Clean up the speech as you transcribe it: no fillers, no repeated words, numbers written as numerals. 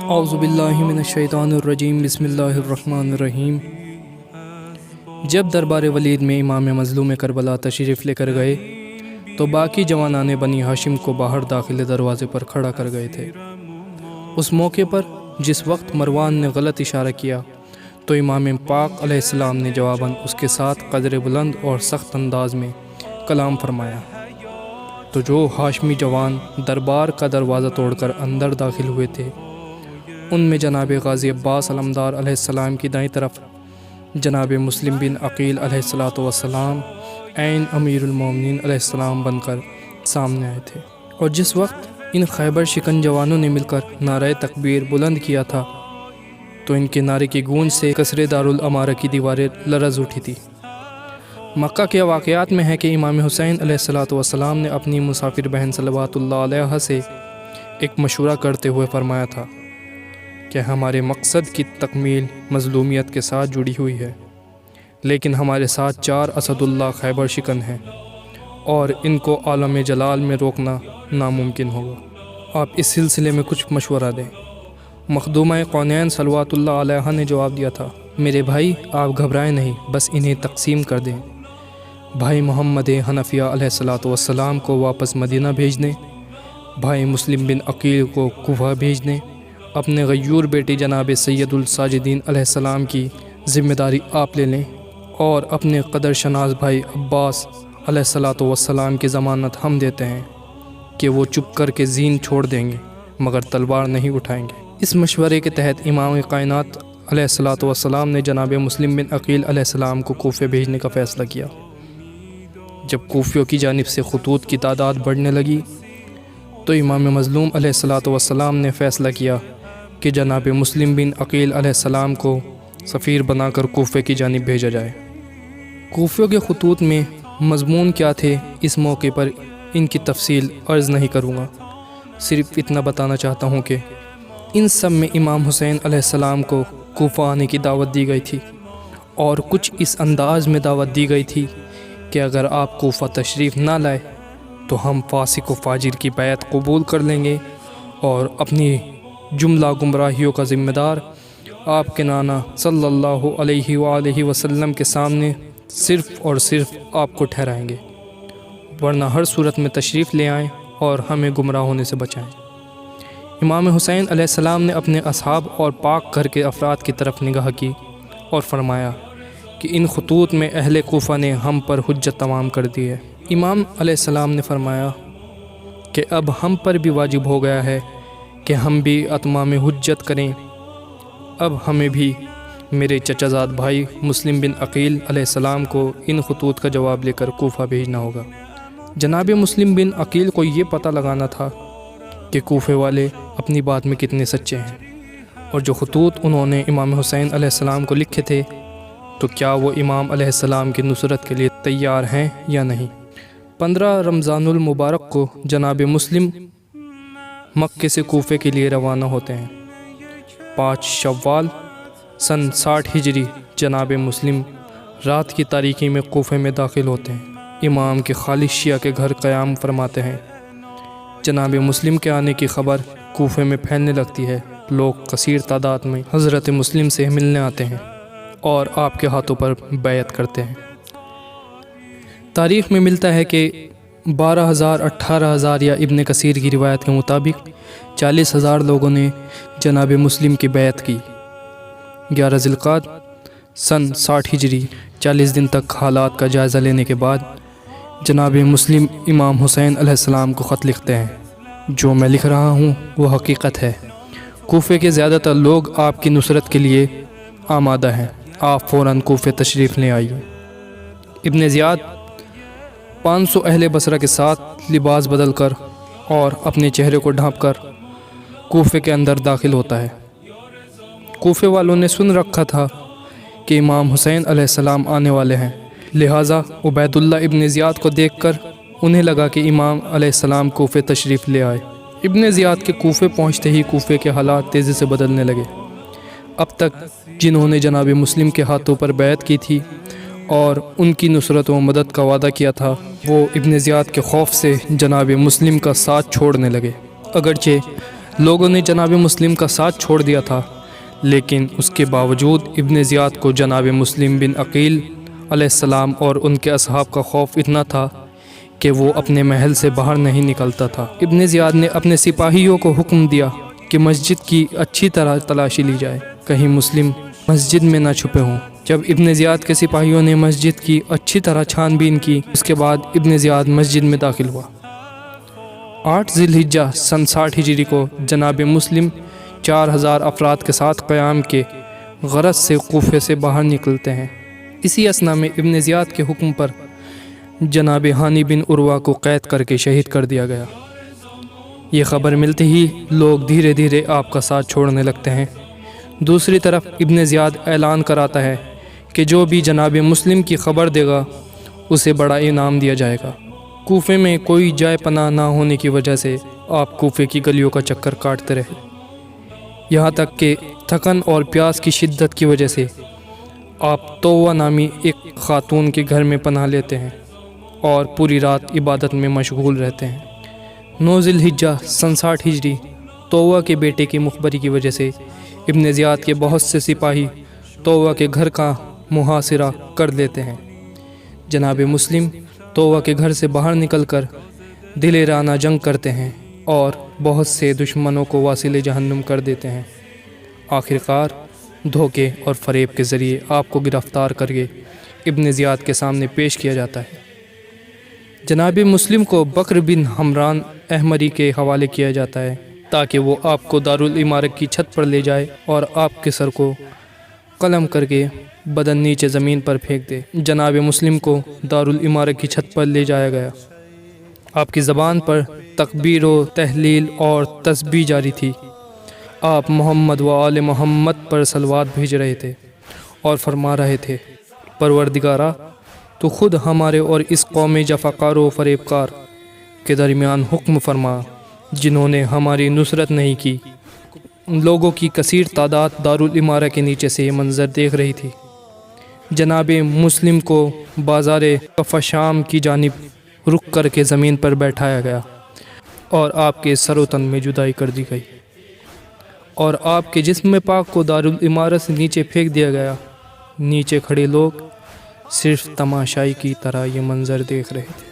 اعوذ باللہ من الشیطان الرجیم، بسم اللہ الرحمن الرحیم۔ جب دربار ولید میں امام مظلوم کربلا تشریف لے کر گئے تو باقی جوانان بنی ہاشم کو باہر داخل دروازے پر کھڑا کر گئے تھے۔ اس موقع پر جس وقت مروان نے غلط اشارہ کیا تو امام پاک علیہ السلام نے جواباً اس کے ساتھ قدر بلند اور سخت انداز میں کلام فرمایا، تو جو ہاشمی جوان دربار کا دروازہ توڑ کر اندر داخل ہوئے تھے ان میں جناب غازی عباس علمدار علیہ السلام کی دائیں طرف جناب مسلم بن عقیل علیہ السلام عین امیر المومنین علیہ السلام بن کر سامنے آئے تھے، اور جس وقت ان خیبر شکن جوانوں نے مل کر نعرہ تکبیر بلند کیا تھا تو ان کے نعرے کی گونج سے قصر دارالامارہ کی دیواریں لرز اٹھی تھی۔ مکہ کے واقعات میں ہے کہ امام حسین علیہ السلام نے اپنی مسافر بہن صلوات اللہ علیہ سے ایک مشورہ کرتے ہوئے فرمایا تھا کہ ہمارے مقصد کی تکمیل مظلومیت کے ساتھ جڑی ہوئی ہے، لیکن ہمارے ساتھ 4 اسد اللہ خیبر شکن ہیں اور ان کو عالم جلال میں روکنا ناممکن ہوگا۔ آپ اس سلسلے میں کچھ مشورہ دیں۔ مخدومہ کونین صلوات اللہ علیہ نے جواب دیا تھا، میرے بھائی آپ گھبرائیں نہیں، بس انہیں تقسیم کر دیں۔ بھائی محمد حنفیہ علیہ السلام کو واپس مدینہ بھیج دیں، بھائی مسلم بن عقیل کو کوفہ بھیج دیں، اپنے غیور بیٹی جناب سید الساجدین علیہ السلام کی ذمہ داری آپ لے لیں، اور اپنے قدر شناس بھائی عباس علیہ السلام کی ضمانت ہم دیتے ہیں کہ وہ چپ کر کے زین چھوڑ دیں گے مگر تلوار نہیں اٹھائیں گے۔ اس مشورے کے تحت امام کائنات علیہ السلام نے جناب مسلم بن عقیل علیہ السلام کو کوفے بھیجنے کا فیصلہ کیا۔ جب کوفیوں کی جانب سے خطوط کی تعداد بڑھنے لگی تو امام مظلوم علیہ السلام نے فیصلہ کیا کہ جناب مسلم بن عقیل علیہ السلام کو سفیر بنا کر کوفے کی جانب بھیجا جائے۔ کوفیوں کے خطوط میں مضمون کیا تھے اس موقع پر ان کی تفصیل عرض نہیں کروں گا، صرف اتنا بتانا چاہتا ہوں کہ ان سب میں امام حسین علیہ السلام کو کوفہ آنے کی دعوت دی گئی تھی، اور کچھ اس انداز میں دعوت دی گئی تھی کہ اگر آپ کوفہ تشریف نہ لائے تو ہم فاسق و فاجر کی بیعت قبول کر لیں گے اور اپنی جملہ گمراہیوں کا ذمہ دار آپ کے نانا صلی اللہ علیہ وآلہ وسلم کے سامنے صرف اور صرف آپ کو ٹھہرائیں گے، ورنہ ہر صورت میں تشریف لے آئیں اور ہمیں گمراہ ہونے سے بچائیں۔ امام حسین علیہ السلام نے اپنے اصحاب اور پاک گھر کے افراد کی طرف نگاہ کی اور فرمایا کہ ان خطوط میں اہل کوفہ نے ہم پر حجت تمام کر دی ہے۔ امام علیہ السلام نے فرمایا کہ اب ہم پر بھی واجب ہو گیا ہے کہ ہم بھی اتمام حجت کریں، اب ہمیں بھی میرے چچا زاد بھائی مسلم بن عقیل علیہ السلام کو ان خطوط کا جواب لے کر کوفہ بھیجنا ہوگا۔ جناب مسلم بن عقیل کو یہ پتہ لگانا تھا کہ کوفے والے اپنی بات میں کتنے سچے ہیں، اور جو خطوط انہوں نے امام حسین علیہ السلام کو لکھے تھے تو کیا وہ امام علیہ السلام کی نصرت کے لیے تیار ہیں یا نہیں۔ 15 رمضان المبارک کو جناب مسلم مکے سے کوفے کے لیے روانہ ہوتے ہیں۔ 5 شوال سن 60 ہجری جناب مسلم رات کی تاریکی میں کوفے میں داخل ہوتے ہیں۔ امام کے خالص شیعہ کے گھر قیام فرماتے ہیں۔ جناب مسلم کے آنے کی خبر کوفے میں پھیلنے لگتی ہے، لوگ کثیر تعداد میں حضرت مسلم سے ملنے آتے ہیں اور آپ کے ہاتھوں پر بیعت کرتے ہیں۔ تاریخ میں ملتا ہے کہ 12,000 18,000 یا ابن کثیر کی روایت کے مطابق 40,000 لوگوں نے جناب مسلم کی بیعت کی۔ 11 ذی القعدہ سن 60 ہجری 40 دن تک حالات کا جائزہ لینے کے بعد جناب مسلم امام حسین علیہ السلام کو خط لکھتے ہیں، جو میں لکھ رہا ہوں وہ حقیقت ہے۔ کوفے کے زیادہ تر لوگ آپ کی نصرت کے لیے آمادہ ہیں، آپ فوراً کوفے تشریف لے آئیے۔ ابن زیاد 500 اہل بصرہ کے ساتھ لباس بدل کر اور اپنے چہرے کو ڈھانپ کر کوفے کے اندر داخل ہوتا ہے۔ کوفے والوں نے سن رکھا تھا کہ امام حسین علیہ السلام آنے والے ہیں، لہٰذا عبید اللہ ابن زیاد کو دیکھ کر انہیں لگا کہ امام علیہ السلام کوفے تشریف لے آئے۔ ابن زیاد کے کوفے پہنچتے ہی کوفے کے حالات تیزی سے بدلنے لگے۔ اب تک جنہوں نے جناب مسلم کے ہاتھوں پر بیعت کی تھی اور ان کی نصرت و مدد کا وعدہ کیا تھا، وہ ابن زیاد کے خوف سے جناب مسلم کا ساتھ چھوڑنے لگے اگرچہ لوگوں نے جناب مسلم کا ساتھ چھوڑ دیا تھا، لیکن اس کے باوجود ابن زیاد کو جناب مسلم بن عقیل علیہ السلام اور ان کے اصحاب کا خوف اتنا تھا کہ وہ اپنے محل سے باہر نہیں نکلتا تھا۔ ابن زیاد نے اپنے سپاہیوں کو حکم دیا کہ مسجد کی اچھی طرح تلاشی لی جائے، کہیں مسلم مسجد میں نہ چھپے ہوں۔ جب ابن زیاد کے سپاہیوں نے مسجد کی اچھی طرح چھان بین کی، اس کے بعد ابن زیاد مسجد میں داخل ہوا۔ 8 ذی الحجہ سن 60 ہجری کو جناب مسلم 4000 افراد کے ساتھ قیام کے غرض سے کوفے سے باہر نکلتے ہیں۔ اسی اثنا میں ابن زیاد کے حکم پر جناب ہانی بن عروہ کو قید کر کے شہید کر دیا گیا۔ یہ خبر ملتے ہی لوگ دھیرے دھیرے آپ کا ساتھ چھوڑنے لگتے ہیں۔ دوسری طرف ابن زیاد اعلان کراتا ہے کہ جو بھی جناب مسلم کی خبر دے گا اسے بڑا انعام دیا جائے گا۔ کوفے میں کوئی جائے پناہ نہ ہونے کی وجہ سے آپ کوفے کی گلیوں کا چکر کاٹتے رہے، یہاں تک کہ تھکن اور پیاس کی شدت کی وجہ سے آپ توہ نامی ایک خاتون کے گھر میں پناہ لیتے ہیں اور پوری رات عبادت میں مشغول رہتے ہیں۔ 9 ذی الحجہ سن 60 ہجری توہ کے بیٹے کی مخبری کی وجہ سے ابن زیاد کے بہت سے سپاہی توہ کے گھر کا محاصرہ کر لیتے ہیں۔ جناب مسلم توہ کے گھر سے باہر نکل کر دلیرانہ جنگ کرتے ہیں اور بہت سے دشمنوں کو واصل جہنم کر دیتے ہیں۔ آخرکار دھوکے اور فریب کے ذریعے آپ کو گرفتار کر کے ابن زیاد کے سامنے پیش کیا جاتا ہے۔ جناب مسلم کو بکر بن حمران احمری کے حوالے کیا جاتا ہے تاکہ وہ آپ کو دارالعمارت کی چھت پر لے جائے اور آپ کے سر کو قلم کر کے بدن نیچے زمین پر پھینک دے۔ جناب مسلم کو دارالعمارت کی چھت پر لے جایا گیا۔ آپ کی زبان پر تکبیر و تحلیل اور تسبیح جاری تھی۔ آپ محمد و آل محمد پر صلوات بھیج رہے تھے اور فرما رہے تھے، پروردگارا تو خود ہمارے اور اس قوم جفاکار و فریبکار کے درمیان حکم فرما جنہوں نے ہماری نصرت نہیں کی۔ لوگوں کی کثیر تعداد دارالعمارت کے نیچے سے یہ منظر دیکھ رہی تھی۔ جناب مسلم کو بازار کف شام کی جانب رک کر کے زمین پر بیٹھایا گیا اور آپ کے سر و تن میں جدائی کر دی گئی اور آپ کے جسم پاک کو دارالعمارت سے نیچے پھینک دیا گیا۔ نیچے کھڑے لوگ صرف تماشائی کی طرح یہ منظر دیکھ رہے تھے۔